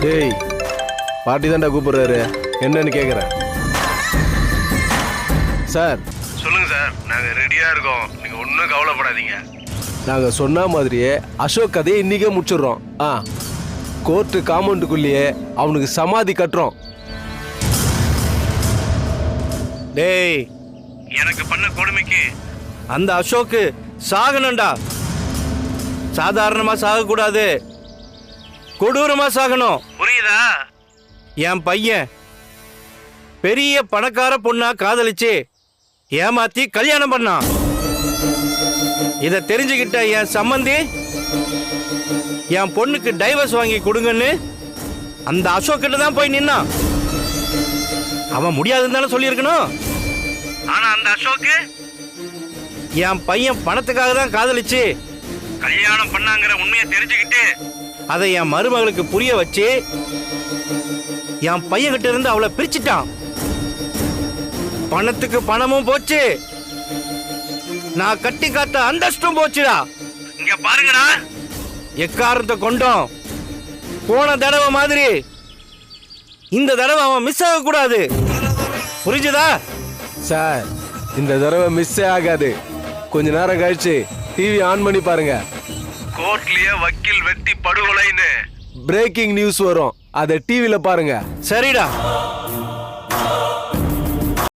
டேய் பாட்டி தான்டா கூப்பிடுறாரு, என்னன்னு கேக்குறேன். சார் சொல்லுங்க சார், நாங்க ரெடியா இருக்கோம், நீங்க ஒன்றும் கவலைப்படாதீங்க. நாங்க சொன்ன மாதிரியே அசோக் கதையை இன்னைக்கே முடிச்சிடுறோம். கோர்ட்டு காம்பவுண்டுக்குள்ளேயே அவனுக்கு சமாதி கட்டுறோம். டேய், எனக்கு பண்ண கொடுமைக்கு அந்த அசோக்கு சாகணும்டா. சாதாரணமா சாகக்கூடாது, கொடூரமா சாகணும். புரியுதா? என் பையன் பெரிய பணக்கார பொண்ணா காதலிச்சு ஏமாத்தி கல்யாணம் பண்ணான். இத தெரிஞ்சுக்கிட்ட என் சம்மந்தி என் பொண்ணுக்கு டைவர்ஸ் வாங்கி கொடுங்கன்னு அந்த அசோக் கிட்ட தான் போய் நின்னான். அவன் முடியாதுன்னு தானே சொல்லியிருக்கணும். ஆனா அந்த அசோக்கு என் பையன் பணத்துக்காக தான் காதலிச்சு கல்யாணம் பண்ணாங்கிற உண்மையை தெரிஞ்சுக்கிட்டு அதை என் மருமகளுக்கு புரிய வச்சு என் பையன் கிட்ட இருந்து அவளை பிரிச்சுட்டான். பணத்துக்கு பணமும் போச்சு, நான் கட்டி காத்த அந்தஸ்தும் போச்சுடா. இங்க பாருங்கடா, எக்காரணத்தை கொண்டோம் போன தடவை மாதிரி இந்த தடவை அவன் மிஸ் ஆக கூடாது. புரிஞ்சுதா? சார் இந்த தடவை மிஸ்ஸே ஆகாது. கொஞ்ச நேரம் கழிச்சு டிவி ஆன் பண்ணி பாருங்க, கோர்ட்லயே வக்கீல் வெட்டி படுகொலைன்னு பிரேக்கிங் நியூஸ் வரும், அதை டிவில பாருங்க. சரிடா.